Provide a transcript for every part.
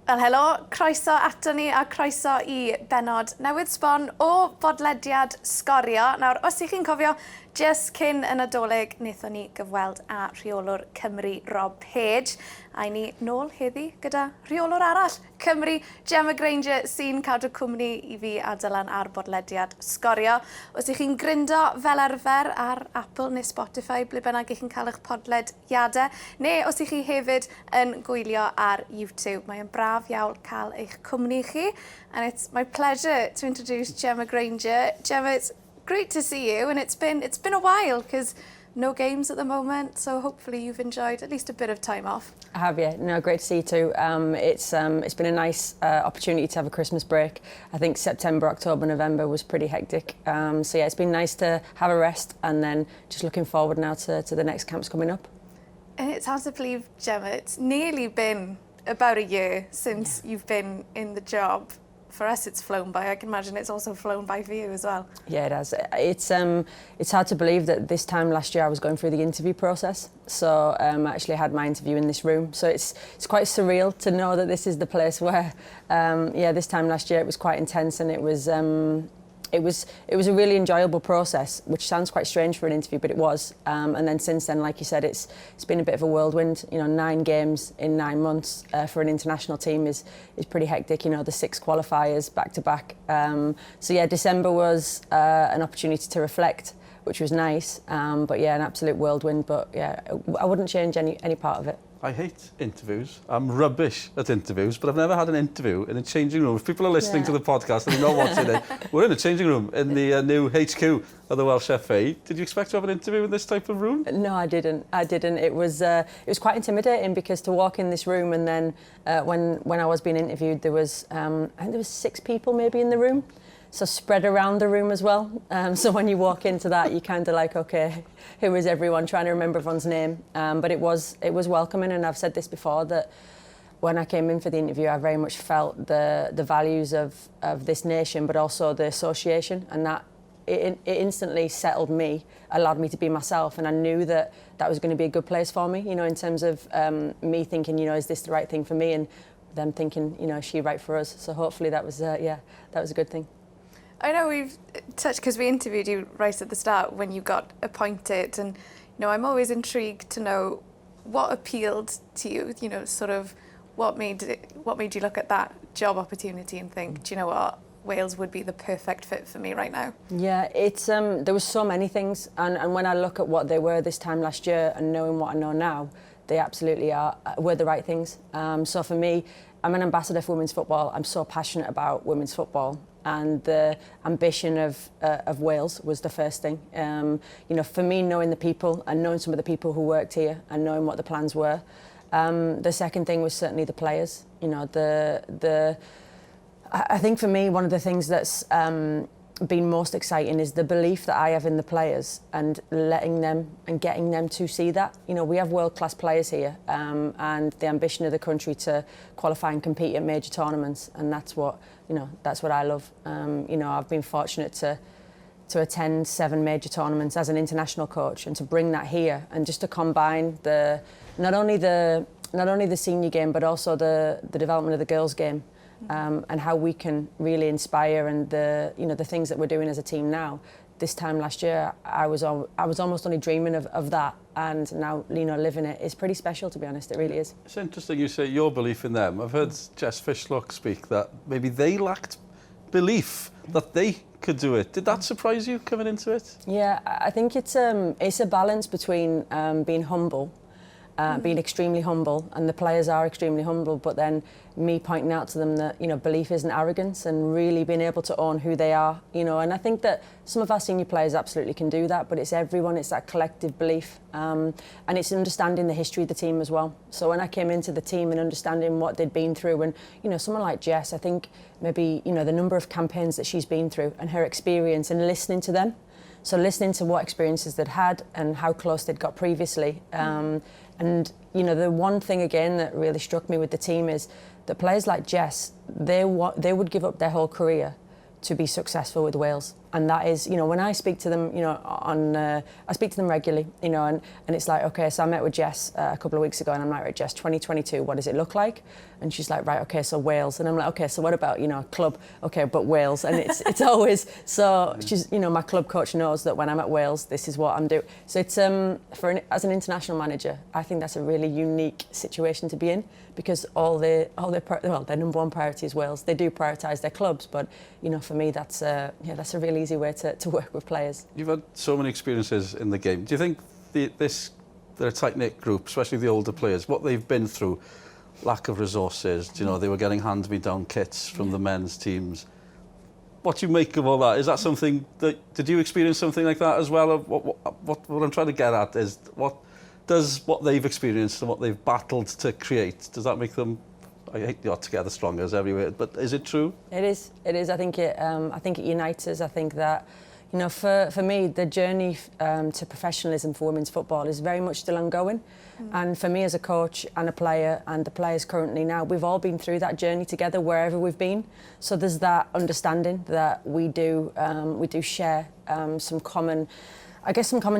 Wel, helo, croeso ato ni a croeso I benod newydd sbon o bodlediad Sgorio. Nawr, os ych chi'n cofio, just cyn y Nadolig, wnaethon ni gyfweld â rheolwr Cymru Rob Page. A ni nôl heddi gyda rheolwr arall, Cymru, Gemma Grainger, sy'n cadw cwmni I fi a Dylan ar bodlediad Sgorio. Os ych chi'n gryndo fel arfer ar Apple neu Spotify, ble bynnag ych chi'n cael eich podlediadau, neu os ych chi hefyd yn gwylio ar YouTube. Mae'n braf iawn cael eich cwmni chi. And it's my pleasure to introduce Gemma Grainger. Gemma, it's great to see you, and it's been a while because no games at the moment, so hopefully you've enjoyed at least a bit of time off. I have, yeah. No, great to see you too. It's been a nice opportunity to have a Christmas break. I think September, October, November was pretty hectic. So yeah, it's been nice to have a rest, and then just looking forward now to the next camps coming up. And it's hard to believe, Gemma, it's nearly been about a year since you've been in the job. For us, it's flown by. I can imagine it's also flown by for you as well. Yeah, it has. It's hard to believe that this time last year I was going through the interview process. So I actually had my interview in this room. So it's quite surreal to know that this is the place where, yeah, this time last year it was quite intense, and it was a really enjoyable process, which sounds quite strange for an interview, but it was. And then since then, like you said, it's been a bit of a whirlwind. You know, 9 games in 9 months for an international team is pretty hectic. You know, the 6 qualifiers back to back. So yeah, December was an opportunity to reflect, which was nice. But yeah, an absolute whirlwind. But yeah, I wouldn't change any part of it. I hate interviews. I'm rubbish at interviews, but I've never had an interview in a changing room. If people are listening to the podcast and they know what's in it, we're in a changing room in the new HQ of the Welsh FA. Did you expect to have an interview in this type of room? No, I didn't. It was quite intimidating because to walk in this room, and then when I was being interviewed, there was I think there was 6 people maybe in the room. So spread around the room as well. So when you walk into that, you're kind of like, okay, who is everyone? Trying to remember everyone's name. But it was welcoming, and I've said this before, that when I came in for the interview, I very much felt the values of this nation, but also the association, and that it instantly settled me, allowed me to be myself, and I knew that was going to be a good place for me, you know, in terms of me thinking, you know, is this the right thing for me, and them thinking, you know, is she right for us? So hopefully that was a good thing. I know we've touched, because we interviewed you right at the start when you got appointed, and you know, I'm always intrigued to know what appealed to you, you know, sort of what made you look at that job opportunity and think, do you know what, Wales would be the perfect fit for me right now? Yeah, it's there was so many things, and when I look at what they were this time last year and knowing what I know now, they absolutely were the right things. So for me, I'm an ambassador for women's football. I'm so passionate about women's football, and the ambition of Wales was the first thing. You know, for me, knowing the people and knowing some of the people who worked here and knowing what the plans were. The second thing was certainly the players. You know, I think for me, one of the things that's been most exciting is the belief that I have in the players and letting them and getting them to see that. You know, we have world-class players here, and the ambition of the country to qualify and compete at major tournaments, and that's what I love. You know, I've been fortunate to attend 7 major tournaments as an international coach, and to bring that here, and just to combine not only the senior game, but also the development of the girls' game. And how we can really inspire, and the things that we're doing as a team now. This time last year, I was almost only dreaming of that, and now, you know, living it is pretty special, to be honest. It really is. It's interesting you say your belief in them. I've heard Jess Fishlock speak that maybe they lacked belief that they could do it. Did that surprise you coming into it? Yeah, I think it's a balance between being humble. Being extremely humble, and the players are extremely humble, but then me pointing out to them that, you know, belief isn't arrogance, and really being able to own who they are, you know. And I think that some of our senior players absolutely can do that, but it's everyone, it's that collective belief, and it's understanding the history of the team as well. So when I came into the team and understanding what they'd been through, and, you know, someone like Jess, I think maybe, you know, the number of campaigns that she's been through and her experience, and listening to them. So listening to what experiences they'd had and how close they'd got previously. And, you know, the one thing, again, that really struck me with the team is that players like Jess, they would give up their whole career to be successful with Wales. And that is, when I speak to them, I speak to them regularly, and it's like, okay, so I met with Jess a couple of weeks ago, and I'm like, right, Jess, 2022, what does it look like? And she's like, right, okay, so Wales. And I'm like, okay, so what about, club? Okay, but Wales. And it's always, so she's, my club coach knows that when I'm at Wales, this is what I'm doing. So it's, as an international manager, I think that's a really unique situation to be in, because their number one priority is Wales. They do prioritise their clubs, but for me, that's a really easy way to work with players. You've had so many experiences in the game. Do you think they're a tight-knit group, especially the older players, what they've been through, lack of resources, they were getting hand-me-down kits from the men's teams. What do you make of all that? Is that something did you experience something like that as well? What I'm trying to get at is what they've experienced and what they've battled to create, does that make them, I hate the together stronger as every word, but is it true? It is. I think it unites us. I think that, for me, the journey to professionalism for women's football is very much still ongoing. And for me as a coach and a player, and the players currently now, we've all been through that journey together wherever we've been. So there's that understanding that we do share some common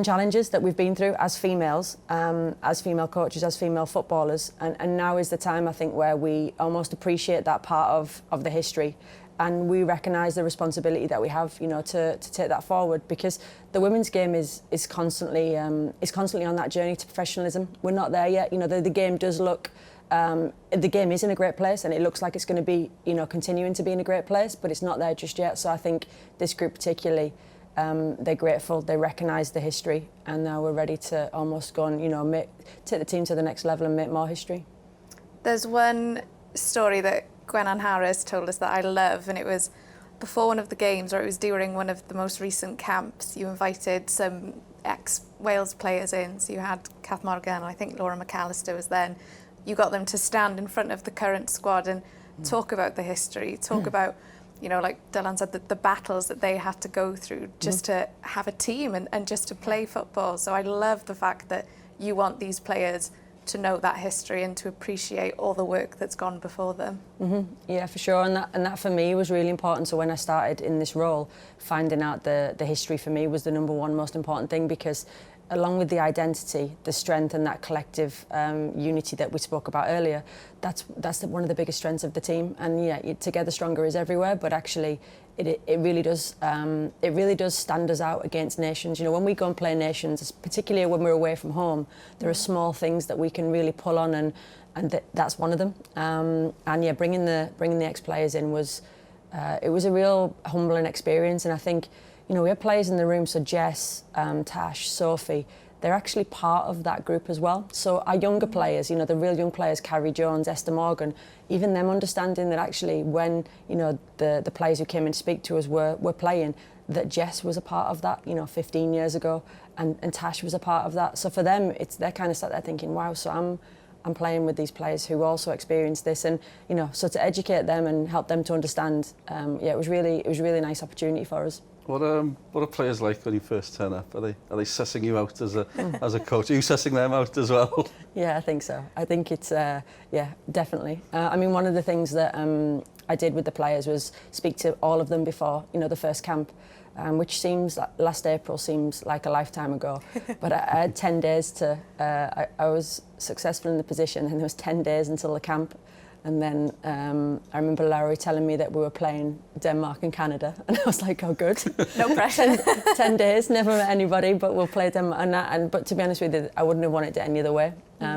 challenges that we've been through as females, as female coaches, as female footballers. And now is the time, I think, where we almost appreciate that part of the history, and we recognise the responsibility that we have, to take that forward, because the women's game is constantly on that journey to professionalism. We're not there yet. The game does look, the game is in a great place, and it looks like it's going to be, continuing to be in a great place, but it's not there just yet. So I think this group particularly, they're grateful, they recognise the history, and now we're ready to almost go and, take the team to the next level and make more history. There's one story that Gwennan Harris told us that I love, and it was before one of the games, or it was during one of the most recent camps. You invited some ex-Wales players in, so you had Kath Morgan, and I think Laura McAllister was then. You got them to stand in front of the current squad and talk about the history, talk about, like Dylan said, the battles that they had to go through just to have a team and just to play football. So I love the fact that you want these players to know that history and to appreciate all the work that's gone before them. Yeah, for sure, and that for me was really important. So when I started in this role, finding out the history for me was the number one most important thing, because along with the identity, the strength and that collective unity that we spoke about earlier, that's one of the biggest strengths of the team. And yeah, together stronger is everywhere, but actually it really does stand us out against nations. When we go and play nations, particularly when we're away from home, there are small things that we can really pull on, and that's one of them. And yeah, bringing the ex-players in was it was a real humbling experience. And I think, we have players in the room, so Jess, Tash, Sophie, they're actually part of that group as well. So our younger players, the real young players, Carrie Jones, Esther Morgan, even them understanding that actually when, the players who came in to speak to us were playing, that Jess was a part of that, 15 years ago, and Tash was a part of that. So for them, they're kind of sat there thinking, wow, so I'm playing with these players who also experienced this, and so to educate them and help them to understand, it was really a nice opportunity for us. What are players like when you first turn up? Are they sussing you out as a coach? Are you sussing them out as well? Yeah, I think so. I think it's definitely. One of the things that I did with the players was speak to all of them before the first camp, which seems last April seems like a lifetime ago. But I had 10 days to. I was successful in the position, and there was 10 days until the camp. And then I remember Larry telling me that we were playing Denmark and Canada, and I was like, oh, good. No pressure. 10 days, never met anybody, but we'll play them. But to be honest with you, I wouldn't have wanted it any other way.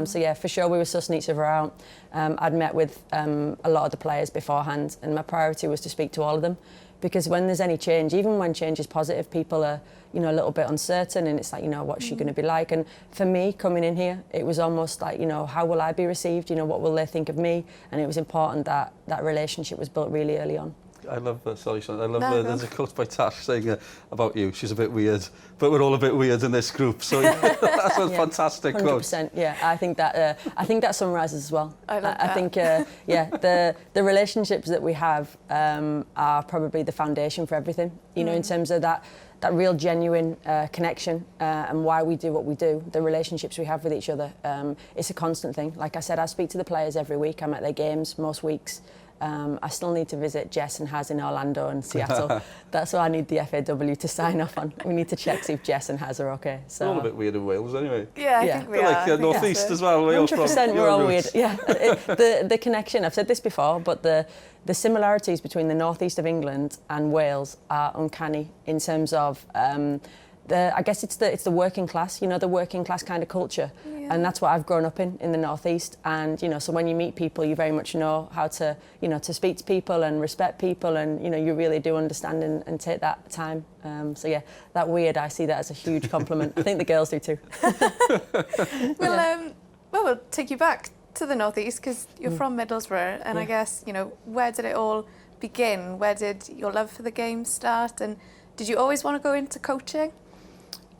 So yeah, for sure, we were sussing each other out. I'd met with a lot of the players beforehand, and my priority was to speak to all of them. Because when there's any change, even when change is positive, people are, a little bit uncertain, and it's like, what's she going to be like? And for me, coming in here, it was almost like, how will I be received? What will they think of me? And it was important that that relationship was built really early on. I love, there's a quote by Tash saying about you, she's a bit weird, but we're all a bit weird in this group. So that's a fantastic quote. 100%, yeah. I think that summarises as well. I love that. I think, the relationships that we have are probably the foundation for everything, in terms of that real genuine connection and why we do what we do, the relationships we have with each other. It's a constant thing. Like I said, I speak to the players every week. I'm at their games most weeks. I still need to visit Jess and Haz in Orlando and Seattle. That's what I need the FAW to sign off on. We need to check see if Jess and Haz are okay. So. We're all a bit weird in Wales anyway. Yeah, I think we are. Like North East as well. 100% we're all weird. Yeah, the connection, I've said this before, but the similarities between the North East of England and Wales are uncanny in terms of I guess it's the working class, the working class kind of culture. Yeah. And that's what I've grown up in the North East. And, so when you meet people, you very much know how to, to speak to people and respect people. And, you really do understand and take that time. So, yeah, that weird, I see that as a huge compliment. I think the girls do too. We'll take you back to the North East because you're from Middlesbrough. And I guess, where did it all begin? Where did your love for the game start? And did you always want to go into coaching?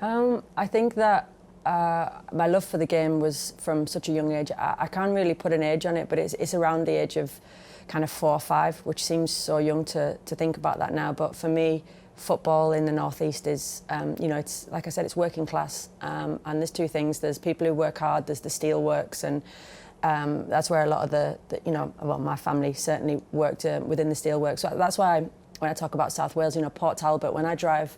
I think that my love for the game was from such a young age. I can't really put an age on it, but it's around the age of kind of 4 or 5, which seems so young to think about that now. But for me, football in the North East is, it's like I said, it's working class. And there's 2 things. There's people who work hard, there's the steelworks, and that's where a lot of my family certainly worked within the steelworks. So that's why when I talk about South Wales, Port Talbot, when I drive,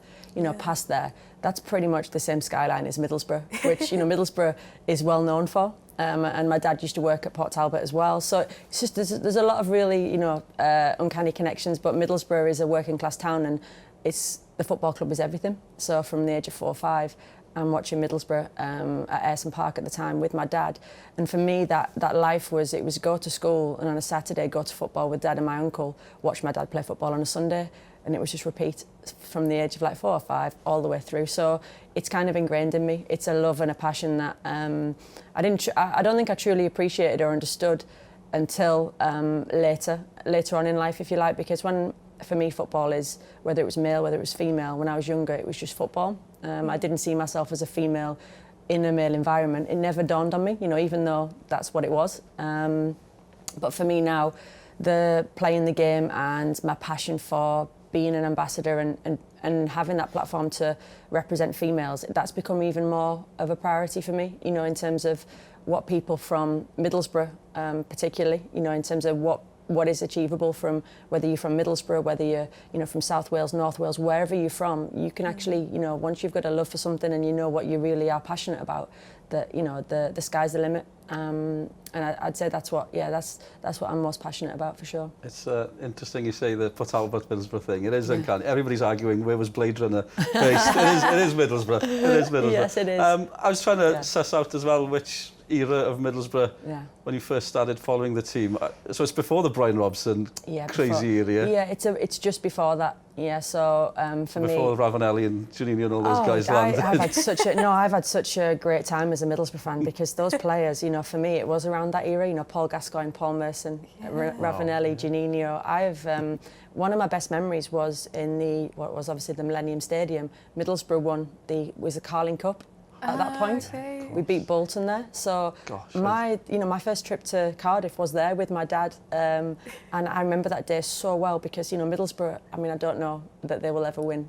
past there, that's pretty much the same skyline as Middlesbrough, which, Middlesbrough is well known for. And my dad used to work at Port Talbot as well. So it's just, there's a lot of really, uncanny connections, but Middlesbrough is a working class town and the football club is everything. So from the age of 4 or 5, I'm watching Middlesbrough at Ayresome Park at the time with my dad. And for me, that life was go to school and on a Saturday go to football with dad and my uncle, watch my dad play football on a Sunday. And it was just repeat from the age of like 4 or 5 all the way through. So it's kind of ingrained in me. It's a love and a passion that I don't think I truly appreciated or understood until later on in life, if you like, because for me, football is, whether it was male, whether it was female, when I was younger, it was just football. I didn't see myself as a female in a male environment. It never dawned on me, even though that's what it was. But for me now, the playing the game and my passion for being an ambassador and having that platform to represent females, that's become even more of a priority for me, in terms of what people from Middlesbrough, particularly, in terms of what is achievable from whether you're from Middlesbrough, whether you're from South Wales, North Wales, wherever you're from, you can actually, once you've got a love for something and you know what you really are passionate about, that the sky's the limit. And I'd say that's what I'm most passionate about for sure. It's interesting you say the Port Talbot Middlesbrough thing. It is uncanny. Everybody's arguing where was Blade Runner based. It is Middlesbrough. It is Middlesbrough. Yes, it is. I was trying to suss out as well which era of Middlesbrough when you first started following the team. So it's before the Brian Robson crazy era. Yeah, it's just before that. Yeah, so for me, before Ravanelli and Juninho and all those guys landed. I've had such a great time as a Middlesbrough fan because those players, for me, it was around that era. Paul Gascoigne, Paul Merson, Ravanelli, Juninho. One of my best memories was in what was obviously the Millennium Stadium. Middlesbrough won the Carling Cup. At that point, we beat Bolton there. So my first trip to Cardiff was there with my dad, and I remember that day so well because Middlesbrough. I mean, I don't know that they will ever win,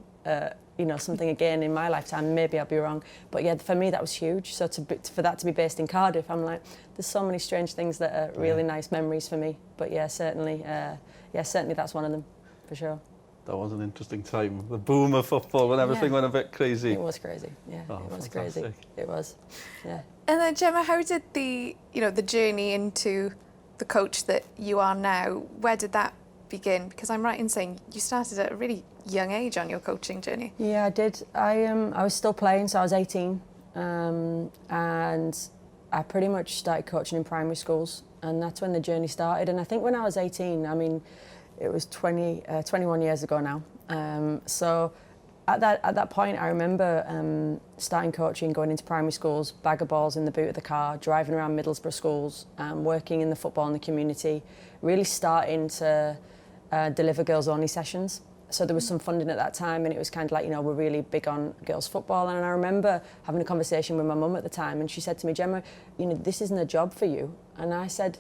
something again in my lifetime. Maybe I'll be wrong, but yeah, for me that was huge. So for that to be based in Cardiff, I'm like, there's so many strange things that are really nice memories for me. But yeah, certainly that's one of them, for sure. That was an interesting time. The boom of football when everything went a bit crazy. It was crazy. Yeah, it was fantastic. Crazy. It was. Yeah. And then Gemma, how did the journey into the coach that you are now? Where did that begin? Because I'm right in saying you started at a really young age on your coaching journey. Yeah, I did. I was still playing, so I was 18, and I pretty much started coaching in primary schools, and that's when the journey started. And I think when I was 18, I mean, it was 21 years ago now. So at that point, I remember starting coaching, going into primary schools, bag of balls in the boot of the car, driving around Middlesbrough schools, working in the football in the community, really starting to deliver girls-only sessions. So there was some funding at that time, and it was kind of like, we're really big on girls' football. And I remember having a conversation with my mum at the time, and she said to me, Gemma, this isn't a job for you. And I said,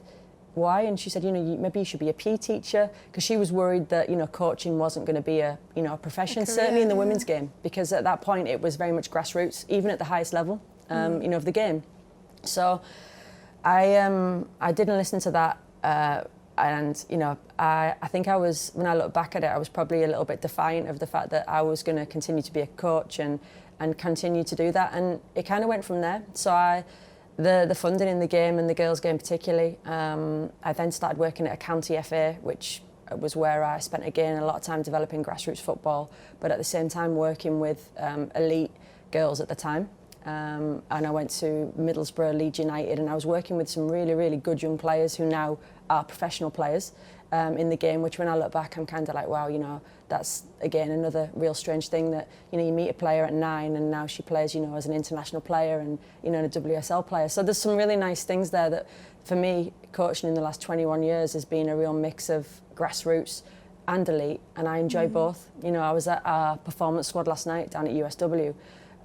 why? And she said, maybe you should be a PE teacher, because she was worried that, coaching wasn't going to be a profession, certainly in the women's game, because at that point it was very much grassroots, even at the highest level, of the game. So I didn't listen to that And, you know, I think I was, when I look back at it, I was probably a little bit defiant of the fact that I was going to continue to be a coach and continue to do that. And it kind of went from there. So the funding in the game and the girls' game particularly, I then started working at a county FA, which was where I spent, again, a lot of time developing grassroots football, but at the same time working with elite girls at the time. And I went to Middlesbrough, Leeds United, and I was working with some really, really good young players who now are professional players in the game, which when I look back, I'm kind of like, wow, you know, that's, again, another real strange thing that, you know, you meet a player at 9 and now she plays, you know, as an international player and, you know, a WSL player. So there's some really nice things there that, for me, coaching in the last 21 years has been a real mix of grassroots and elite, and I enjoy both. You know, I was at our performance squad last night down at USW,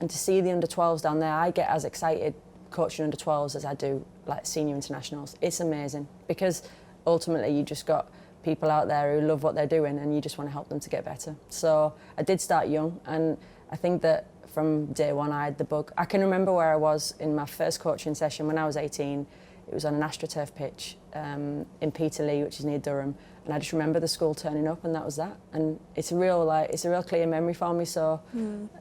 and to see the under-12s down there, I get as excited coaching under-12s as I do like senior internationals. It's amazing because ultimately you just got people out there who love what they're doing and you just want to help them to get better. So I did start young, and I think that from day one I had the bug. I can remember where I was in my first coaching session when I was 18. It was on an AstroTurf pitch in Peterlee, which is near Durham, and I just remember the school turning up, and that was that. And it's a real clear memory for me. So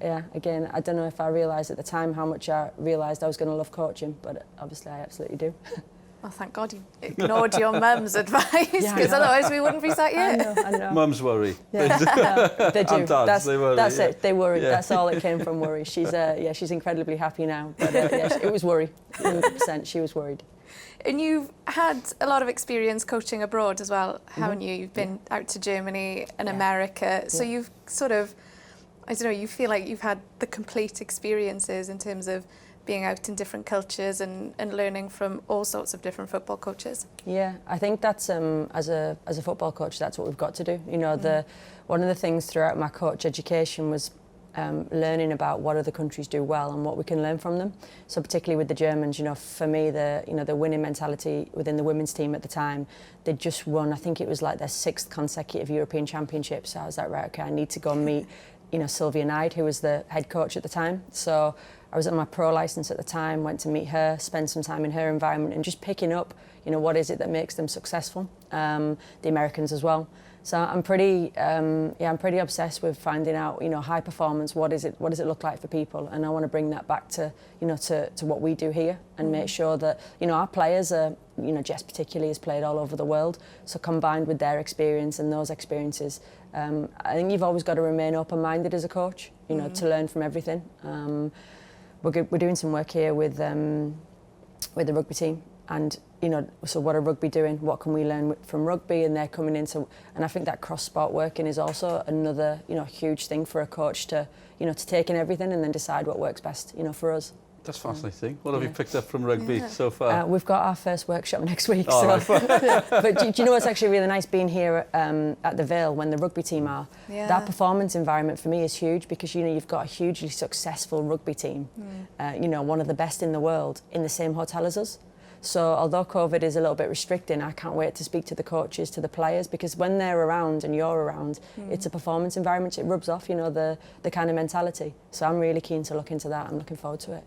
yeah, again, I don't know if I realised at the time how much I realised I was going to love coaching, but obviously I absolutely do. Well, thank God you ignored your mum's advice, because otherwise we wouldn't be sat here. I know. Mums worry. Yeah. No, they do. And dads, they worry. That's yeah. it. They worry. Yeah. That's all it came from, worry. She's she's incredibly happy now. But yeah, it was worry. 100%. She was worried. And you've had a lot of experience coaching abroad as well, haven't you? You've been out to Germany and America. So you've sort of, I don't know, you feel like you've had the complete experiences in terms of being out in different cultures and learning from all sorts of different football coaches. Yeah, I think that's, as a football coach, that's what we've got to do. You know, one of the things throughout my coach education was learning about what other countries do well and what we can learn from them. So particularly with the Germans, you know, for me, the winning mentality within the women's team at the time, they'd just won, I think it was like their 6th consecutive European Championship. So I was like, right, okay, I need to go and meet, you know, Sylvia Knight, who was the head coach at the time. So I was at my pro licence at the time, went to meet her, spend some time in her environment and just picking up, you know, what is it that makes them successful, the Americans as well. So I'm pretty obsessed with finding out, you know, high performance, what does it look like for people, and I want to bring that back to, you know, to what we do here and make sure that, you know, our players are, you know, Jess particularly has played all over the world, so combined with their experience and those experiences, I think you've always got to remain open-minded as a coach, you know, to learn from everything. We're doing some work here with the rugby team. And, you know, so what are rugby doing? What can we learn from rugby? And they're coming into, and I think that cross-sport working is also another, you know, huge thing for a coach to, you know, to take in everything and then decide what works best, you know, for us. That's fascinating. What have you picked up from rugby so far? We've got our first workshop next week. Oh, so. But do you know what's actually really nice being here at the Vale when the rugby team are? Yeah. That performance environment for me is huge because, you know, you've got a hugely successful rugby team, you know, one of the best in the world in the same hotel as us. So although COVID is a little bit restricting, I can't wait to speak to the coaches, to the players, because when they're around and you're around, it's a performance environment. It rubs off, you know, the kind of mentality. So I'm really keen to look into that. I'm looking forward to it.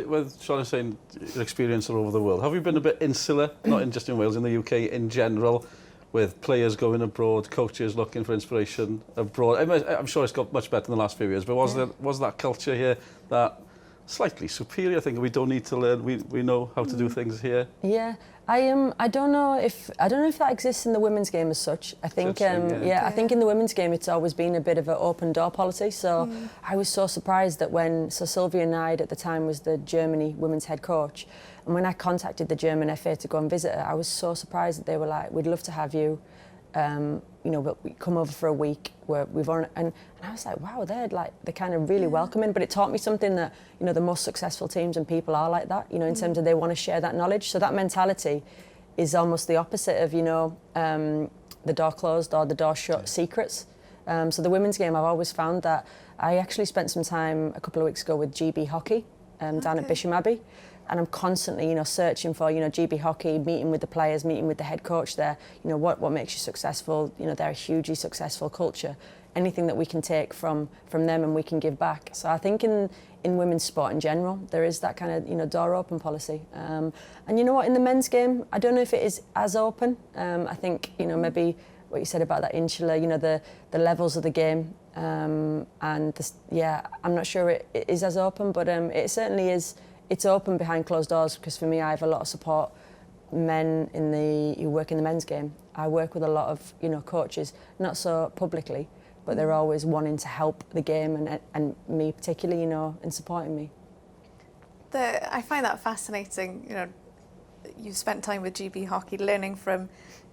With Sean is saying your experience all over the world, have you been a bit insular, not just in Wales, in the UK in general, with players going abroad, coaches looking for inspiration abroad? I'm sure it's got much better in the last few years, but was that culture here that slightly superior? I think we don't need to learn. We know how to do things here. Yeah, I don't know if that exists in the women's game as such. I think I think in the women's game it's always been a bit of an open door policy. So I was so surprised that when Sylvia Knight at the time was the Germany women's head coach, and when I contacted the German FA to go and visit her, I was so surprised that they were like, "We'd love to have you. You know, but we come over for a week where we've on," and I was like, wow, they're kind of really welcoming. But it taught me something that, you know, the most successful teams and people are like that, you know, in terms of they want to share that knowledge. So that mentality is almost the opposite of, you know, the door closed or the door shut secrets. So the women's game, I've always found that I actually spent some time a couple of weeks ago with GB Hockey down at Bisham Abbey. I'm constantly, you know, searching for, you know, GB hockey, meeting with the players, meeting with the head coach there, you know, what makes you successful. You know, they're a hugely successful culture. Anything that we can take from them and we can give back. So I think in women's sport in general, there is that kind of, you know, door open policy. And you know what, in the men's game, I don't know if it is as open. I think, you know, maybe what you said about that insular, you know, the levels of the game, and yeah, I'm not sure it is as open, but it certainly is. It's open behind closed doors, because for me, I have a lot of support men who work in the men's game. I work with a lot of, you know, coaches, not so publicly, but they're always wanting to help the game and me particularly, you know, in supporting me. I find that fascinating. You know, you've spent time with GB hockey, learning from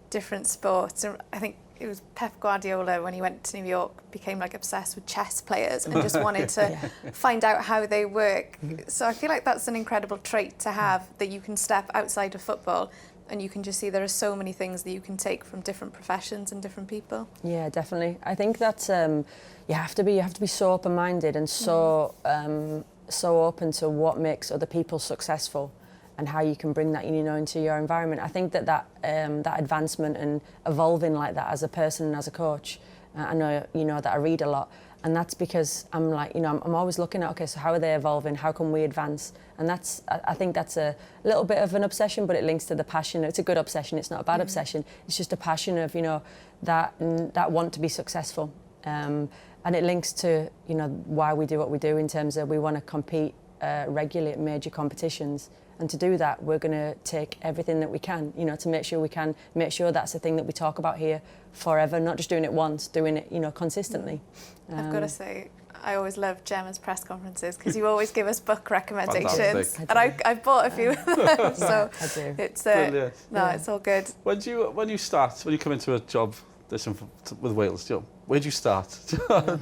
different sports. And I think it was Pep Guardiola, when he went to New York, became like obsessed with chess players and just wanted to find out how they work. So I feel like that's an incredible trait to have, that you can step outside of football and you can just see there are so many things that you can take from different professions and different people. Yeah, definitely. I think that you have to be so open-minded and so open to what makes other people successful and how you can bring that, you know, into your environment. I think that advancement and evolving like that as a person and as a coach, I know, you know, that I read a lot, and that's because I'm like, you know, I'm always looking at, okay, so how are they evolving? How can we advance? And I think that's a little bit of an obsession, but it links to the passion. It's a good obsession. It's not a bad obsession. It's just a passion of, you know, that want to be successful. And it links to, you know, why we do what we do, in terms of we want to compete regularly at major competitions. And to do that, we're going to take everything that we can, you know, to make sure that's the thing that we talk about here forever, not just doing it once, doing it, you know, consistently. I've got to say, I always love Gemma's press conferences, because you always give us book recommendations. Fantastic. And I've bought a few of them, so I do. it's Brilliant. it's all good. When you come into a job with Wales, you know, where do you start?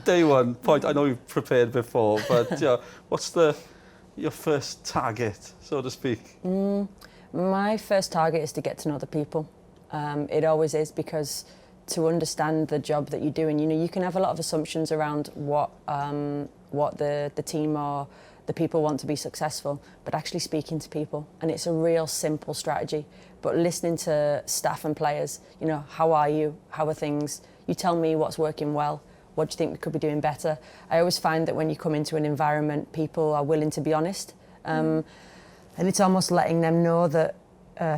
Day one point. I know you've prepared before, but you know, what's your first target, so to speak? My first target is to get to know the people. It always is, because to understand the job that you're doing, you know, you can have a lot of assumptions around what the team or the people want to be successful, but actually speaking to people, and it's a real simple strategy. But listening to staff and players, you know, how are you? How are things? You tell me what's working well. What do you think we could be doing better? I always find that when you come into an environment, people are willing to be honest. And it's almost letting them know that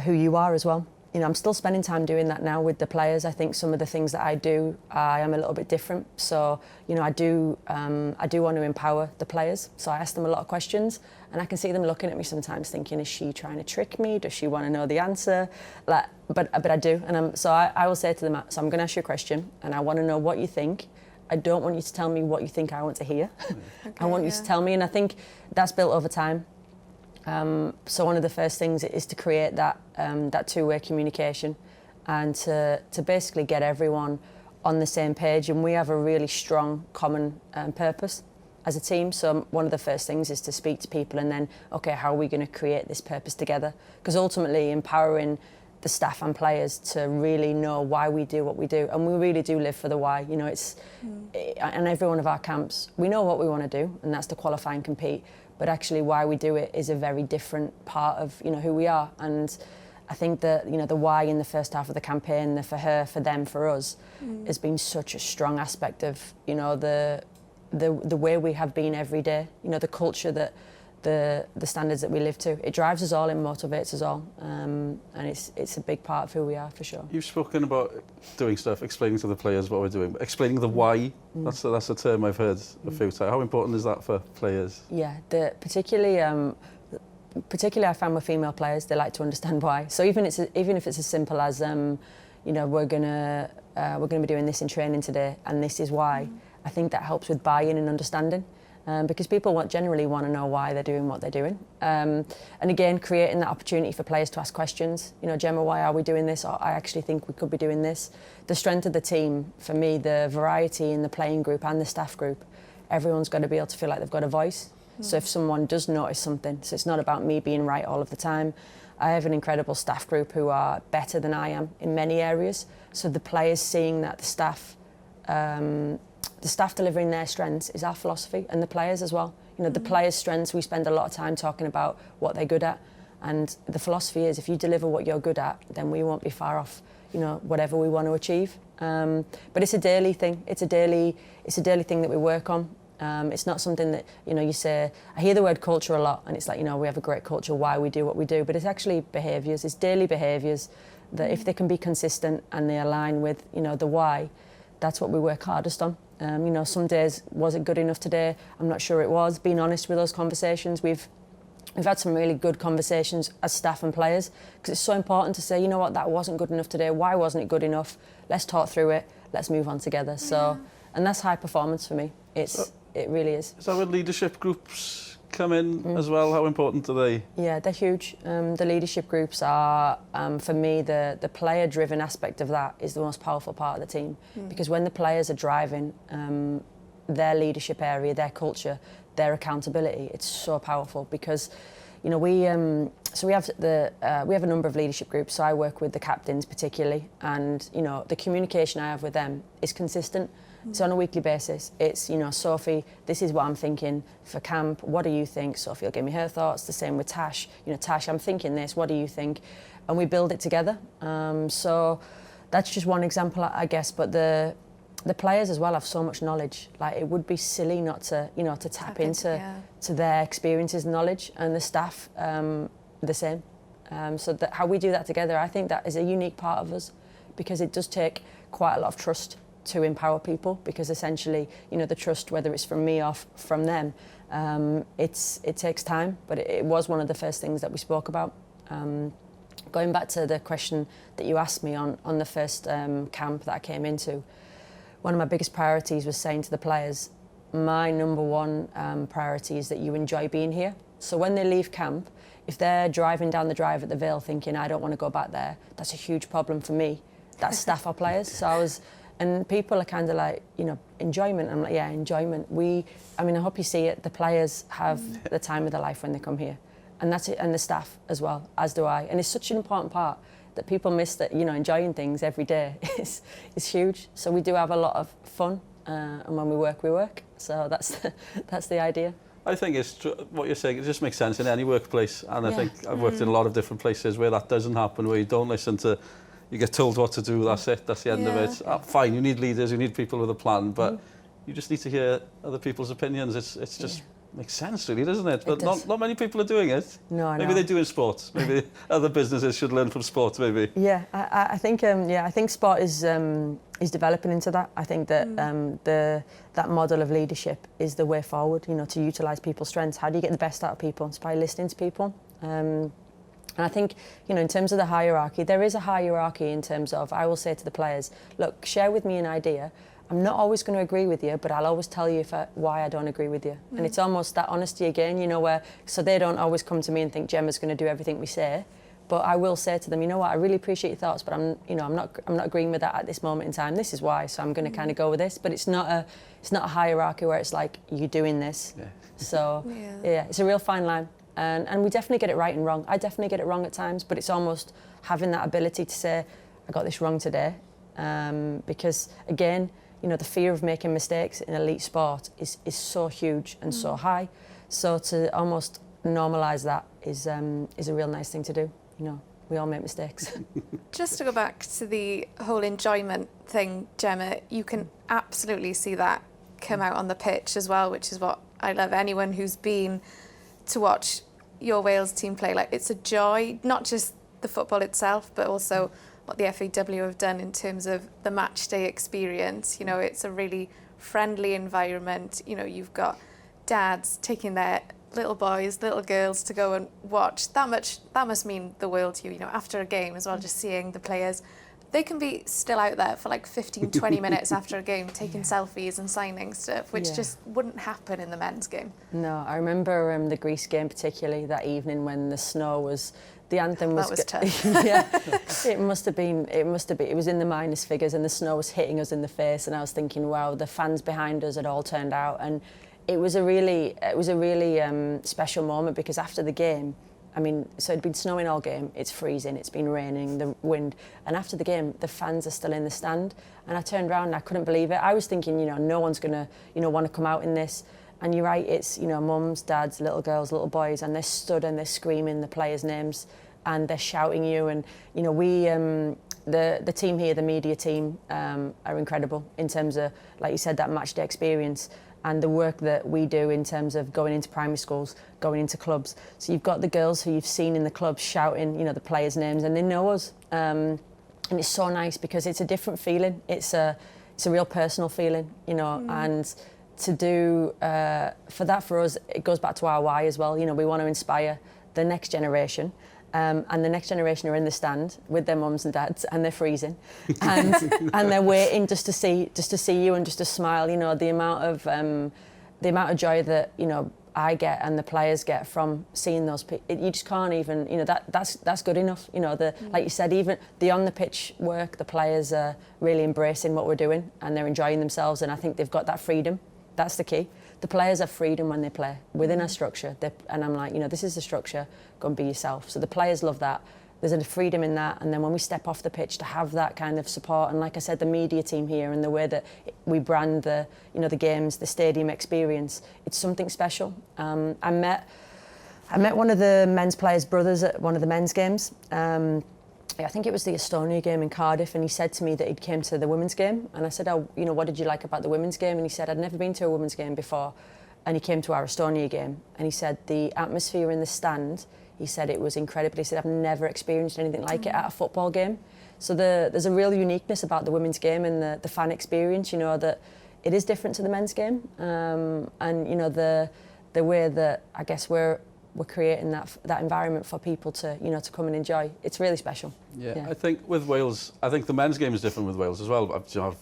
who you are as well. You know, I'm still spending time doing that now with the players. I think some of the things that I do, I am a little bit different. So, you know, I do want to empower the players. So I ask them a lot of questions, and I can see them looking at me sometimes thinking, is she trying to trick me? Does she want to know the answer? Like, but I do. And I will say to them, so I'm going to ask you a question, and I want to know what you think. I don't want you to tell me what you think I want to hear. Okay, I want you to tell me, and I think that's built over time. So one of the first things is to create that two-way communication, and to basically get everyone on the same page. And we have a really strong common purpose as a team. So one of the first things is to speak to people, and then, okay, how are we going to create this purpose together? Because ultimately empowering the staff and players to really know why we do what we do, and we really do live for the why. You know, it's and every one of our camps, we know what we want to do, and that's to qualify and compete. But actually, why we do it is a very different part of, you know, who we are. And I think that, you know, the why in the first half of the campaign, the for her, for them, for us, has been such a strong aspect of, you know, the way we have been every day. You know, the culture that. The standards that we live to. It drives us all, it motivates us all, and it's a big part of who we are, for sure. You've spoken about doing stuff, explaining to the players what we're doing, explaining the why. That's a term I've heard a few times. How important is that for players? Yeah, particularly I find with female players, they like to understand why. So even if it's as simple as you know, we're gonna be doing this in training today, and this is why. I think that helps with buy-in and understanding. Because people generally want to know why they're doing what they're doing. And again, creating that opportunity for players to ask questions. You know, Gemma, why are we doing this? Or I actually think we could be doing this. The strength of the team, for me, the variety in the playing group and the staff group, everyone's got to be able to feel like they've got a voice. So if someone does notice something, so it's not about me being right all of the time. I have an incredible staff group who are better than I am in many areas. So the players seeing that the staff delivering their strengths is our philosophy, and the players as well. You know, the players' strengths, we spend a lot of time talking about what they're good at. And the philosophy is if you deliver what you're good at, then we won't be far off, you know, whatever we want to achieve. But it's a daily thing. It's a daily thing that we work on. It's not something that, you know, you say, I hear the word culture a lot and it's like, you know, we have a great culture, why we do what we do, but it's actually behaviours, it's daily behaviours that if they can be consistent and they align with, you know, the why, that's what we work hardest on. You know, some days, was it good enough today? I'm not sure it was. Being honest with those conversations, we've had some really good conversations as staff and players because it's so important to say, you know what, that wasn't good enough today. Why wasn't it good enough? Let's talk through it. Let's move on together. So, and that's high performance for me. It really is. Is that where leadership groups come in as well? How important are they? Yeah, they're huge. The leadership groups are, for me, the player-driven aspect of that is the most powerful part of the team. Because when the players are driving their leadership area, their culture, their accountability, it's so powerful because, you know, we have a number of leadership groups. So I work with the captains particularly, and you know, the communication I have with them is consistent. It's on a weekly basis. It's, you know, Sophie, this is what I'm thinking for camp. What do you think? Sophie will give me her thoughts. The same with Tash. You know, Tash, I'm thinking this. What do you think? And we build it together. So that's just one example, I guess. But the players as well have so much knowledge. Like, it would be silly not to, you know, to tap into to their experiences and knowledge, and the staff the same. So how we do that together, I think that is a unique part of us, because it does take quite a lot of trust to empower people, because essentially, you know, the trust, whether it's from me or from them, it takes time, but it was one of the first things that we spoke about. Going back to the question that you asked me on the first camp that I came into, one of my biggest priorities was saying to the players, my number one priority is that you enjoy being here. So when they leave camp, if they're driving down the drive at the Vale thinking, I don't want to go back there, that's a huge problem for me. That's staff or players. So and people are kind of like, you know, enjoyment. I'm like, yeah, enjoyment. I mean, I hope you see it. The players have the time of their life when they come here. And that's it, and the staff as well, as do I. And it's such an important part that people miss, that, you know, enjoying things every day is huge. So we do have a lot of fun, and when we work. So that's the idea. I think it's what you're saying, it just makes sense in any workplace. And I think I've worked in a lot of different places where that doesn't happen, where you don't listen to, you get told what to do, that's it, that's the end of it. Fine, you need leaders, you need people with a plan, but you just need to hear other people's opinions. It's just makes sense, really, doesn't it? But not many people are doing it. No, maybe they do in sports. Maybe other businesses should learn from sports, maybe. Yeah, I think I think sport is developing into that. I think that that model of leadership is the way forward. You know, to utilise people's strengths. How do you get the best out of people? It's by listening to people. And I think, you know, in terms of the hierarchy, there is a hierarchy in terms of, I will say to the players, look, share with me an idea. I'm not always going to agree with you, but I'll always tell you why I don't agree with you. And it's almost that honesty again, you know, where, so they don't always come to me and think Gemma's going to do everything we say. But I will say to them, you know what, I really appreciate your thoughts, but I'm not agreeing with that at this moment in time. This is why, so I'm going to kind of go with this. But it's not a hierarchy where it's like, you're doing this. Yeah. So, yeah, it's a real fine line. And we definitely get it right and wrong. I definitely get it wrong at times, but it's almost having that ability to say, I got this wrong today. Because, again, you know, the fear of making mistakes in elite sport is so huge and so high. So to almost normalise that is a real nice thing to do. You know, we all make mistakes. Just to go back to the whole enjoyment thing, Gemma, you can absolutely see that come out on the pitch as well, which is what I love. Anyone who's been to watch your Wales team play, like, it's a joy, not just the football itself, but also what the FAW have done in terms of the match day experience. You know, it's a really friendly environment. You know, you've got dads taking their little boys, little girls to go and watch. That must mean the world to you, you know, after a game as well, just seeing the players. They can be still out there for like 15, 20 minutes after a game, taking selfies and signing stuff, which just wouldn't happen in the men's game. No, I remember the Greece game particularly, that evening when the snow was, the anthem was... That was tough. Yeah, it was in the minus figures and the snow was hitting us in the face, and I was thinking, wow, the fans behind us had all turned out, and it was a really special moment, because after the game, I mean, so it'd been snowing all game, it's freezing, it's been raining, the wind, and after the game, the fans are still in the stand, and I turned around and I couldn't believe it. I was thinking, you know, no one's gonna, you know, want to come out in this, And you're right, it's, you know, mums, dads, little girls, little boys, and they're stood and they're screaming the players' names and they're shouting you. And, you know, we, the team here, the media team, are incredible in terms of, like you said, that match day experience and the work that we do in terms of going into primary schools, going into clubs. So you've got the girls who you've seen in the clubs shouting, you know, the players' names, and they know us. And it's so nice because it's a different feeling. It's a real personal feeling, you know, and to do, for us, it goes back to our why as well. You know, we want to inspire the next generation. And the next generation are in the stand with their mums and dads, and they're freezing, and they're waiting just to see you and just to smile. You know, the amount of joy that, you know, I get and the players get from seeing those people. You just can't even, you know, that's good enough. You know, like you said, even the on the pitch work, the players are really embracing what we're doing and they're enjoying themselves, and I think they've got that freedom. That's the key. The players have freedom when they play within a structure. And I'm like, you know, this is the structure, go and be yourself. So the players love that. There's a freedom in that. And then when we step off the pitch, to have that kind of support. And like I said, the media team here and the way that we brand the, you know, the games, the stadium experience, it's something special. I met one of the men's players' brothers at one of the men's games. I think it was the Estonia game in Cardiff, and he said to me that he'd came to the women's game, and I said, oh, you know, what did you like about the women's game? And he said, I'd never been to a women's game before, and he came to our Estonia game, and he said the atmosphere in the stand, he said it was incredible. He said, I've never experienced anything like it at a football game. So there's a real uniqueness about the women's game and the fan experience, you know, that it is different to the men's game, and, you know, the way that I guess we're creating that environment for people to, you know, to come and enjoy. It's really special. Yeah, I think with Wales, I think the men's game is different with Wales as well. I've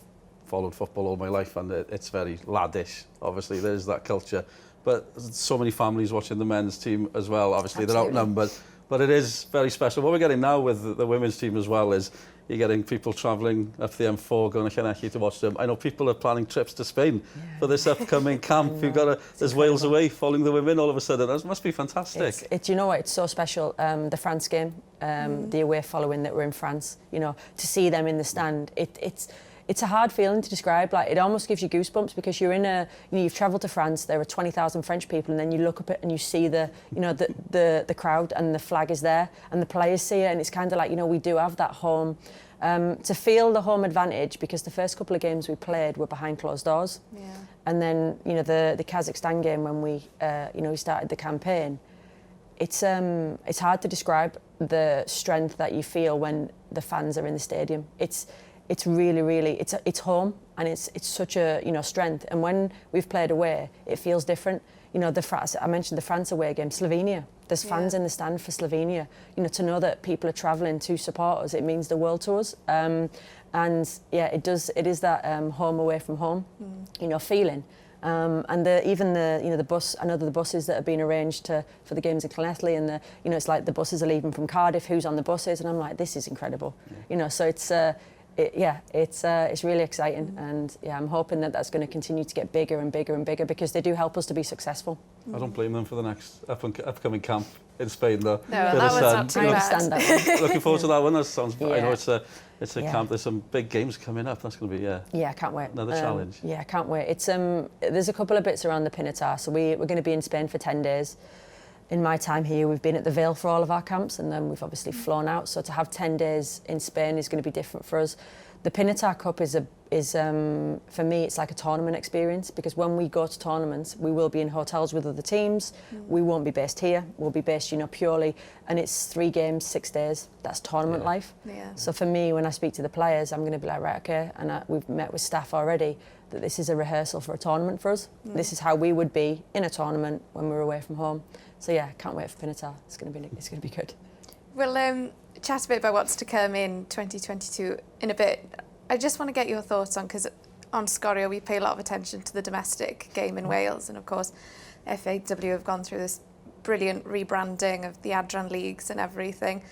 followed football all my life, and it's very laddish. Obviously, there's that culture, but so many families watching the men's team as well. Obviously, they're outnumbered, but it is very special. What we're getting now with the women's team as well is you're getting people travelling up the M4 going to Llanelli to watch them. I know people are planning trips to Spain for this upcoming camp. There's Wales away following the women all of a sudden. That must be fantastic. You know what, it's so special. The France game, the away following that we're in France, you know, to see them in the stand, it's a hard feeling to describe. Like, it almost gives you goosebumps because you're in a, you know, you've travelled to France, there are 20,000 French people, and then you look up it and you see the, you know, the crowd and the flag is there and the players see it, and it's kind of like, you know, we do have that home, to feel the home advantage, because the first couple of games we played were behind closed doors. Yeah. And then, you know, the Kazakhstan game when we, you know, we started the campaign, it's hard to describe the strength that you feel when the fans are in the stadium. It's really, really, it's home, and it's such a, you know, strength. And when we've played away, it feels different. You know, I mentioned the France away game, Slovenia. There's fans in the stand for Slovenia. You know, to know that people are travelling to support us, it means the world to us. And yeah, it is that home away from home, you know, feeling. And even the, you know, the bus, I know that the buses that have been arranged for the games in Llanelli, and you know, it's like the buses are leaving from Cardiff, who's on the buses, and I'm like, this is incredible. You know, so it's really exciting, and yeah, I'm hoping that that's going to continue to get bigger and bigger and bigger, because they do help us to be successful. I don't blame them for the next upcoming camp in Spain, though. No, that was not too bad. Looking forward to that one. That sounds. Yeah. I know it's a camp. There's some big games coming up. That's going to be Yeah, I can't wait. Another challenge. Yeah, I can't wait. It's there's a couple of bits around the Pinatar, so we're going to be in Spain for 10 days. In my time here, we've been at the Vale for all of our camps, and then we've obviously flown out. So to have 10 days in Spain is going to be different for us. The Pinatar Cup is for me, it's like a tournament experience, because when we go to tournaments, we will be in hotels with other teams. We won't be based here. We'll be based, you know, purely, and it's 3 games, 6 days. That's tournament life. Yeah. So for me, when I speak to the players, I'm going to be like, right, okay, and we've met with staff already, that this is a rehearsal for a tournament for us. This is how we would be in a tournament when we're away from home. So yeah, can't wait for Pinatar. It's going to be good. We'll chat a bit about what's to come in 2022 in a bit. I just want to get your thoughts on, because on Sgorio we pay a lot of attention to the domestic game in Wales, and of course FAW have gone through this brilliant rebranding of the Adran leagues and everything.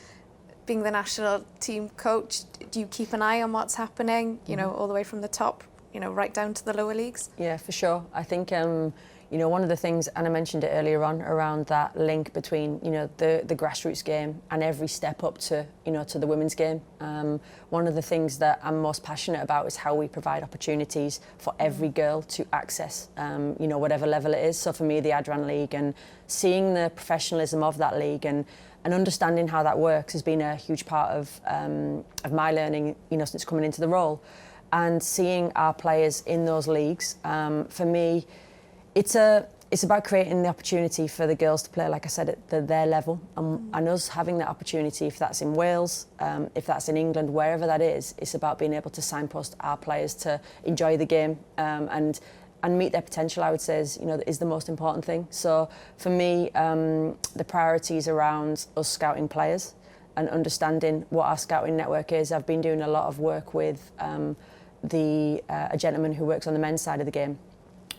Being the national team coach, do you keep an eye on what's happening, you know, all the way from the top, you know, right down to the lower leagues? Yeah, for sure. I think you you know, one of the things, and I mentioned it earlier on, around that link between, you know, the grassroots game and every step up to, you know, to the women's game. One of the things that I'm most passionate about is how we provide opportunities for every girl to access, you know, whatever level it is. So for me, the Adran League, and seeing the professionalism of that league and understanding how that works has been a huge part of my learning, you know, since coming into the role. And seeing our players in those leagues, for me, it's about creating the opportunity for the girls to play, like I said, at their level, and us having that opportunity, if that's in Wales, if that's in England, wherever that is, it's about being able to signpost our players to enjoy the game and meet their potential, I would say, is the most important thing. So for me, the priorities around us scouting players and understanding what our scouting network is. I've been doing a lot of work with a gentleman who works on the men's side of the game,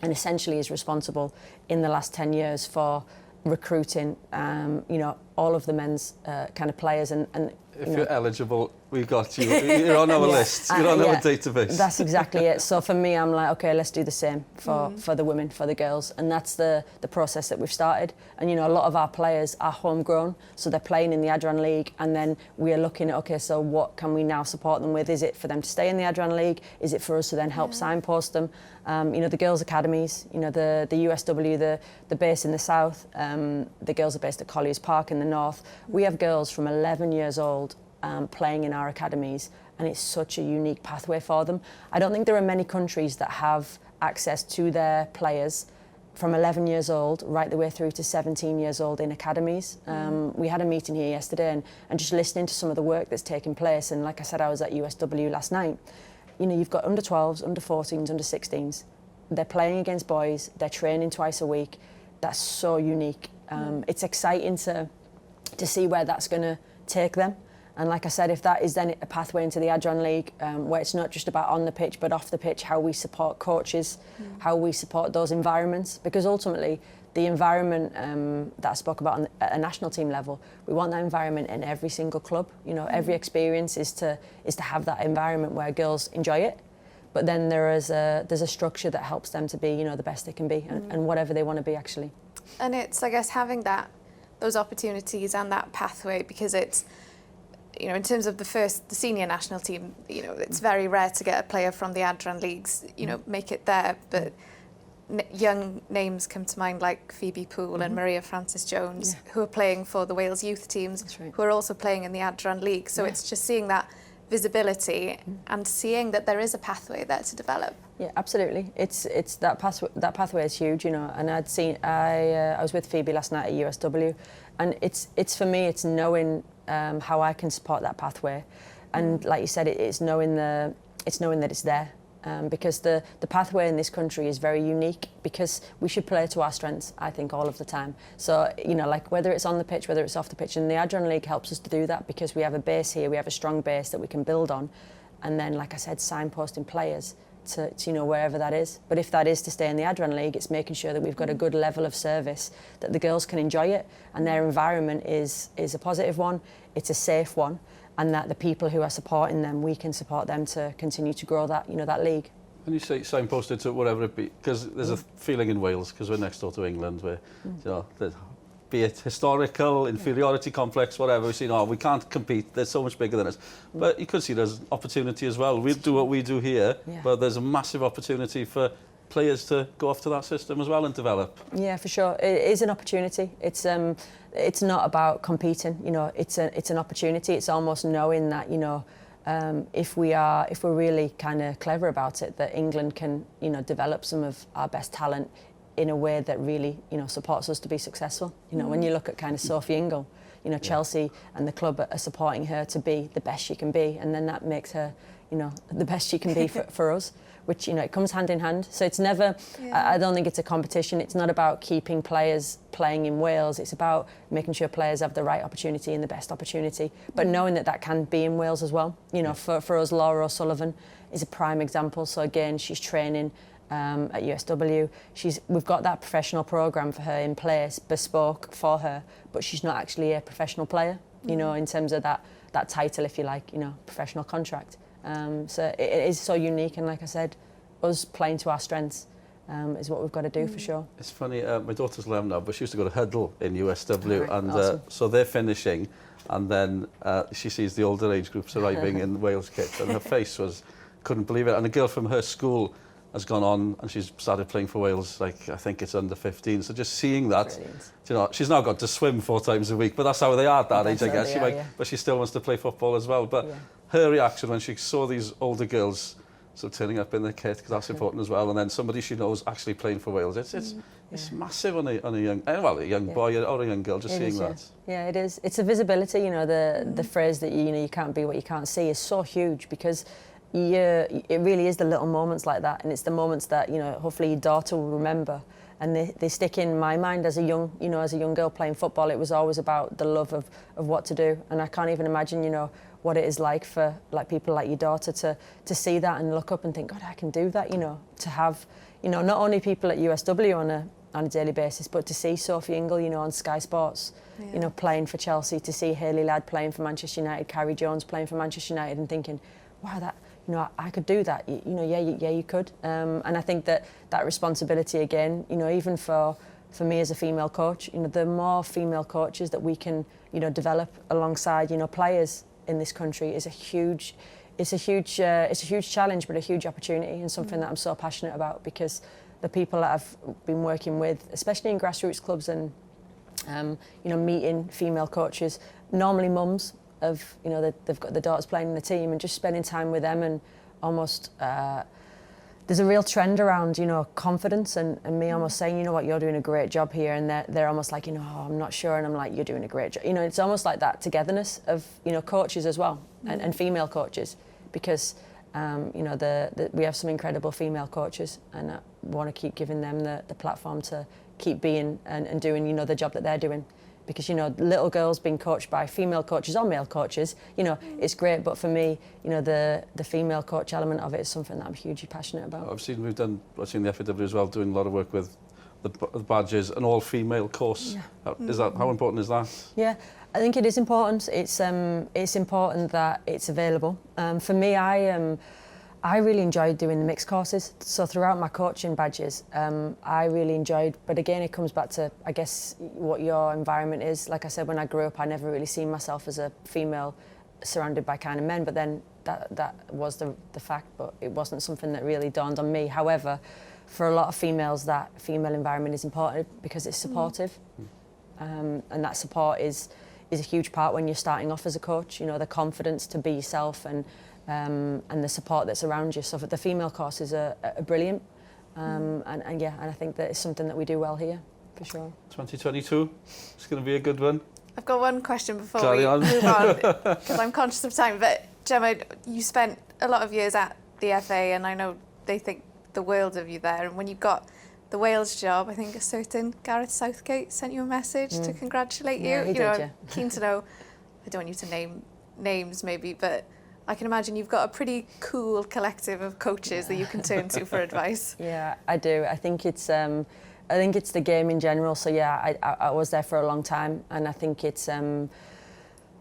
and essentially is responsible in the last 10 years for recruiting, you know, all of the men's kind of players. And if you're eligible, we got you. You're on our list. You're on our database. That's exactly it. So for me, I'm like, okay, let's do the same for the women, for the girls. And that's the process that we've started. And, you know, a lot of our players are homegrown, so they're playing in the Adran League. And then we are looking at, okay, so what can we now support them with? Is it for them to stay in the Adran League? Is it for us to then help signpost them? You know, the girls' academies, you know, the USW, the base in the south, the girls are based at Colliers Park in the north. We have girls from 11 years old playing in our academies, and it's such a unique pathway for them. I don't think there are many countries that have access to their players from 11 years old right the way through to 17 years old in academies. We had a meeting here yesterday and just listening to some of the work that's taking place, and like I said, I was at USW last night. You know, you've got under 12s, under 14s, under 16s. They're playing against boys, they're training twice a week. That's so unique. It's exciting to see where that's going to take them. And like I said, if that is then a pathway into the Adran League, where it's not just about on the pitch, but off the pitch, how we support coaches, how we support those environments. Because ultimately, the environment that I spoke about at a national team level, we want that environment in every single club. You know, every experience is to have that environment where girls enjoy it. But then there's a structure that helps them to be, you know, the best they can be and whatever they want to be, actually. And it's, I guess, having those opportunities and that pathway, because it's, you know, in terms of the senior national team, you know, it's very rare to get a player from the Adran Leagues, you know, make it there. But young names come to mind like Phoebe Poole and Maria Francis-Jones, who are playing for the Wales youth teams, who are also playing in the Adran League. So it's just seeing that visibility and seeing that there is a pathway there to develop. Yeah, absolutely. It's that pathway is huge, you know. And I was with Phoebe last night at USW, and it's for me, it's knowing how I can support that pathway, and like you said, it's knowing that it's there, because the pathway in this country is very unique, because we should play to our strengths, I think, all of the time. So, you know, like whether it's on the pitch, whether it's off the pitch, and the Adran League helps us to do that, because we have a base here, we have a strong base that we can build on, and then, like I said, signposting players to you know, wherever that is. But if that is to stay in the Adran League, it's making sure that we've got a good level of service, that the girls can enjoy it, and their environment is a positive one, it's a safe one, and that the people who are supporting them, we can support them to continue to grow that, you know, that league. When you say signposted to whatever it be, because there's a feeling in Wales, because we're next door to England, where, you know, be it historical, inferiority complex, whatever, we see, no, we can't compete, they're so much bigger than us. But you could see there's opportunity as well. We do what we do here, but there's a massive opportunity for players to go off to that system as well and develop. Yeah, for sure. It is an opportunity. It's not about competing, you know, it's an opportunity. It's almost knowing that, you know, if we're really kind of clever about it, that England can, you know, develop some of our best talent in a way that really, you know, supports us to be successful. You know, when you look at kind of Sophie Ingle, you know, Chelsea and the club are supporting her to be the best she can be, and then that makes her, you know, the best she can be for us, which, you know, it comes hand in hand. So it's never, I don't think it's a competition. It's not about keeping players playing in Wales. It's about making sure players have the right opportunity and the best opportunity, but knowing that that can be in Wales as well. You know, for us, Laura O'Sullivan is a prime example. So again, she's training at USW. We've got that professional programme for her in place, bespoke for her, but she's not actually a professional player, you know, in terms of that title, if you like, you know, professional contract. So it is so unique, and like I said, us playing to our strengths is what we've got to do for sure. It's funny, my daughter's 11 now, but she used to go to Huddle in USW, Right, and awesome. so they're finishing, and then she sees the older age groups arriving in Wales kit, and her face couldn't believe it. And a girl from her school has gone on, and she's started playing for Wales, like, I think it's under 15. So just seeing that, Brilliant. you know, she's now got to swim 4 times a week, but that's how they are at that age, I guess. They are, But she still wants to play football as well. But her reaction when she saw these older girls sort of turning up in their kit, because that's important as well, and then somebody she knows actually playing for Wales, it's massive on a young boy or a young girl, just seeing that. Yeah, it is. It's a visibility, you know, the phrase that you can't be what you can't see is so huge, because it really is the little moments like that, and it's the moments that, you know, hopefully your daughter will remember, and they stick in my mind as a young girl playing football. It was always about the love of what to do, and I can't even imagine, you know, what it is like for people like your daughter to see that and look up and think, God, I can do that, you know, to have, you know, not only people at USW on a daily basis, but to see Sophie Ingle, you know, on Sky Sports, you know, playing for Chelsea, to see Hayley Ladd playing for Manchester United, Carrie Jones playing for Manchester United, and thinking, wow, that, you know, I could do that. You know, yeah, you could. And I think that responsibility again, you know, even for me as a female coach, you know, the more female coaches that we can, you know, develop alongside, you know, players in this country is a huge challenge, but a huge opportunity, and something that I'm so passionate about, because the people that I've been working with, especially in grassroots clubs, and you know, meeting female coaches, normally mums of, you know, they've got the daughters playing in the team, and just spending time with them, and almost there's a real trend around, you know, confidence, and me almost saying, you know what, you're doing a great job here, and they're almost like, you know, oh, I'm not sure, and I'm like, you're doing a great job. You know, it's almost like that togetherness of, you know, coaches as well, and female coaches, because you know, we have some incredible female coaches, and I want to keep giving them the platform to keep being and doing, you know, the job that they're doing. Because, you know, little girls being coached by female coaches or male coaches, you know, it's great. But for me, you know, the female coach element of it is something that I'm hugely passionate about. I've seen the FAW as well, doing a lot of work with the badges, an all-female course. Yeah. How important is that? Yeah, I think it is important. It's important that it's available. For me, I really enjoyed doing the mixed courses. So throughout my coaching badges, I really enjoyed, but again, it comes back to, I guess, what your environment is. Like I said, when I grew up, I never really seen myself as a female surrounded by kind of men, but then that was the fact, but it wasn't something that really dawned on me. However, for a lot of females, that female environment is important because it's supportive. And that support is a huge part when you're starting off as a coach, you know, the confidence to be yourself, and the support that's around you. So the female courses are brilliant, and I think that it's something that we do well here, for sure. 2022, it's going to be a good one. I've got one question before we move on, because I'm conscious of time. But Gemma, you spent a lot of years at the FA, and I know they think the world of you there. And when you got the Wales job, I think a certain Gareth Southgate sent you a message to congratulate you. Yeah, he did, know, keen to know. I don't want you to name names, maybe, but I can imagine you've got a pretty cool collective of coaches that you can turn to for advice. Yeah, I do. I think it's the game in general. So yeah, I was there for a long time, and I think it's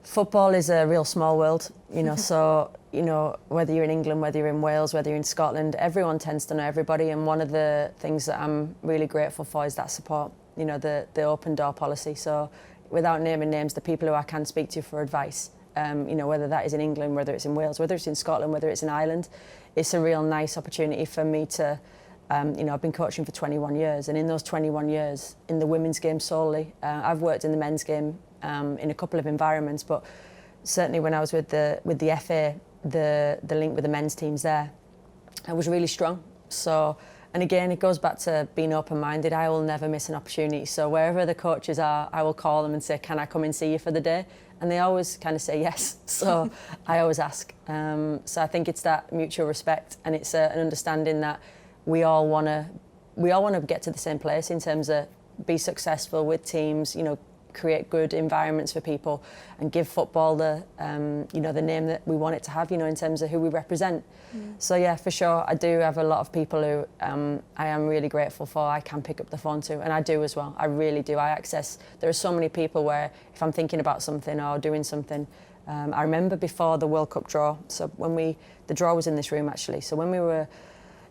football is a real small world, you know. So, you know, whether you're in England, whether you're in Wales, whether you're in Scotland, everyone tends to know everybody. And one of the things that I'm really grateful for is that support, you know, the open door policy. So without naming names, the people who I can speak to for advice, you know, whether that is in England, whether it's in Wales, whether it's in Scotland, whether it's in Ireland, it's a real nice opportunity for me to, you know, I've been coaching for 21 years, and in those 21 years, in the women's game solely, I've worked in the men's game in a couple of environments, but certainly when I was with the FA, the link with the men's teams there, I was really strong. So, and again, it goes back to being open-minded. I will never miss an opportunity. So wherever the coaches are, I will call them and say, can I come and see you for the day? And they always kind of say yes. So I always ask. So I think it's that mutual respect, and it's an understanding that we all want to get to the same place in terms of be successful with teams, you know, create good environments for people, and give football the you know, the name that we want it to have, you know, in terms of who we represent. So yeah, for sure, I do have a lot of people who I am really grateful for. I can pick up the phone to, and I do as well. I really do. There are so many people where if I'm thinking about something or doing something, I remember before the World Cup draw. So when the draw was in this room actually. So when we were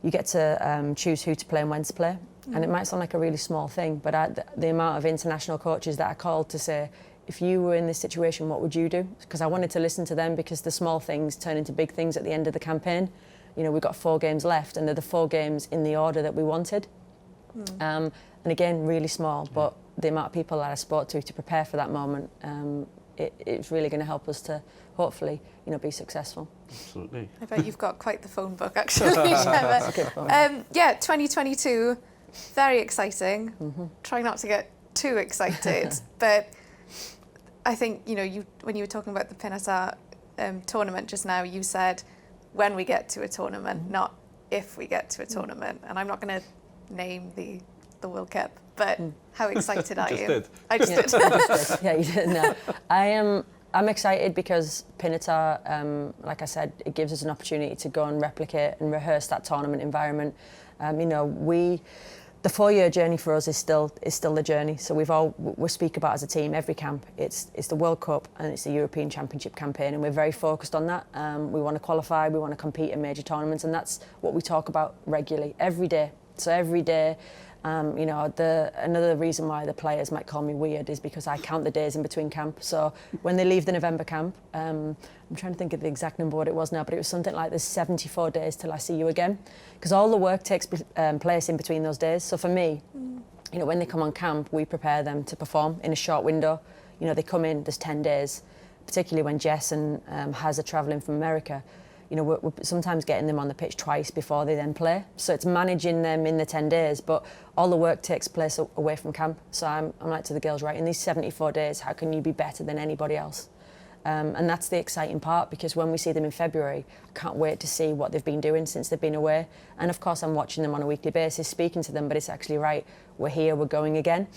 you get to choose who to play and when to play. And it might sound like a really small thing, but the amount of international coaches that I called to say, if you were in this situation, what would you do? Because I wanted to listen to them, because the small things turn into big things at the end of the campaign. You know, we've got 4 games left, and they're the 4 games in the order that we wanted. And again, really small, but the amount of people that I spoke to prepare for that moment, it's really going to help us to hopefully, you know, be successful. Absolutely. I bet you've got quite the phone book, actually, Gemma. Yeah, 2022, very exciting. Try not to get too excited, but I think, you know, when you were talking about the Pinata tournament just now, you said when we get to a tournament, not if we get to a tournament. And I'm not going to name the World Cup, but how excited are you? Did. I just did. Yeah, you did. No, I'm excited because Pinatar, like I said, it gives us an opportunity to go and replicate and rehearse that tournament environment. You know, the 4-year journey for us is still the journey. So we speak about as a team every camp. It's the World Cup and it's the European Championship campaign, and we're very focused on that. We want to qualify, we want to compete in major tournaments, and that's what we talk about regularly every day. So every day, you know, another reason why the players might call me weird is because I count the days in between camp. So when they leave the November camp, I'm trying to think of the exact number what it was now, but it was something like there's 74 days till I see you again, because all the work takes place in between those days. So for me, you know, when they come on camp, we prepare them to perform in a short window. You know, they come in, there's 10 days, particularly when Jess and Haz are travelling from America. You know, we're sometimes getting them on the pitch twice before they then play. So it's managing them in the 10 days, but all the work takes place away from camp. So I'm like to the girls, right, in these 74 days, how can you be better than anybody else? And that's the exciting part, because when we see them in February, I can't wait to see what they've been doing since they've been away. And of course, I'm watching them on a weekly basis, speaking to them, but it's actually right, we're here, we're going again.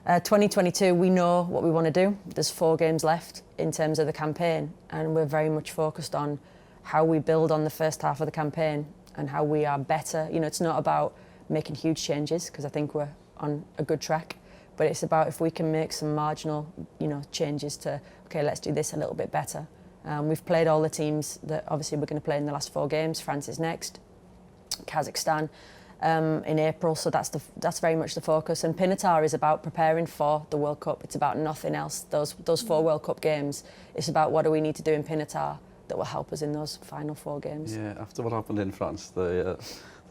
2022, we know what we want to do. There's 4 games left in terms of the campaign, and we're very much focused on how we build on the first half of the campaign and how we are better. You know, it's not about making huge changes, because I think we're on a good track, but it's about if we can make some marginal, you know, changes to, okay, let's do this a little bit better. We've played all the teams that obviously we're going to play in the last 4 games. France is next, Kazakhstan in April, so that's very much the focus. And Pinatar is about preparing for the World Cup. It's about nothing else. Those 4 World Cup games, it's about what do we need to do in Pinatar that will help us in those final 4 games. Yeah, after what happened in France, the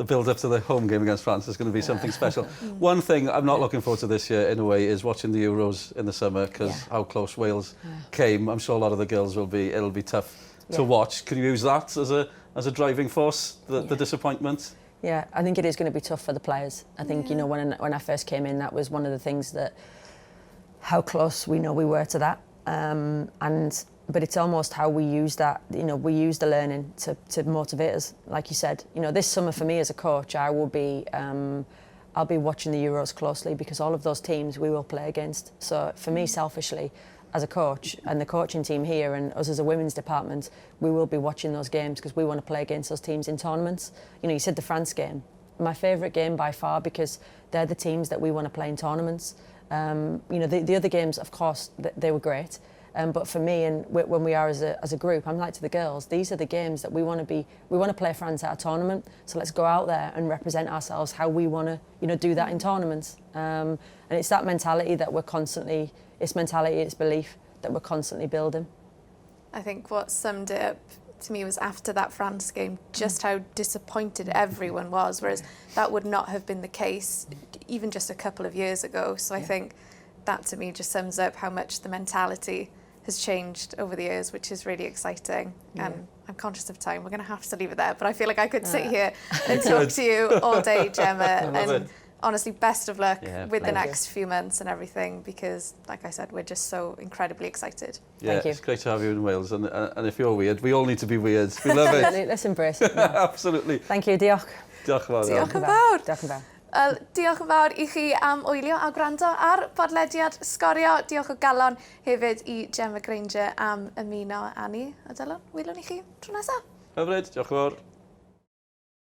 build-up to the home game against France is going to be something special. One thing I'm not looking forward to this year, in a way, is watching the Euros in the summer, because how close Wales came. I'm sure a lot of the girls it'll be tough to watch. Can you use that as a driving force, the disappointment? Yeah, I think it is going to be tough for the players. I think, you know, when I first came in, that was one of the things how close we know we were to that. But it's almost how we use that, you know, we use the learning to motivate us. Like you said, you know, this summer for me as a coach, I'll be watching the Euros closely, because all of those teams we will play against. So for me, selfishly, as a coach and the coaching team here and us as a women's department, we will be watching those games because we want to play against those teams in tournaments. You know, you said the France game, my favourite game by far, because they're the teams that we want to play in tournaments. You know, the other games, of course, they were great. But for me, and when we are as a group, I'm like to the girls, these are the games that we want to play France at a tournament. So let's go out there and represent ourselves how we want to, you know, do that in tournaments. And it's that mentality that it's belief that we're constantly building. I think what summed it up to me was after that France game, just how disappointed everyone was, whereas that would not have been the case even just a couple of years ago. So I think that to me just sums up how much the mentality has changed over the years, which is really exciting. I'm conscious of time. We're going to have to leave it there, but I feel like I could sit here and talk to you all day, Gemma. And honestly, best of luck with the next few months and everything, because, like I said, we're just so incredibly excited. Yeah, Thank you. It's great to have you in Wales, and if you're weird, we all need to be weird. We love it. Let's embrace it. Absolutely. Thank you, diolch. Diolch yn fawr. Diolch yn fawr. Diolch yn fawr. Diolch yn fawr I chi am wylio a gwrando ar bodlediad Sgorio. Diolch o galon hefyd I Gemma Grainger am ymuno â ni. A Dylan, wylwn I chi tro nesaf. Hyfryd, diolch yn fawr.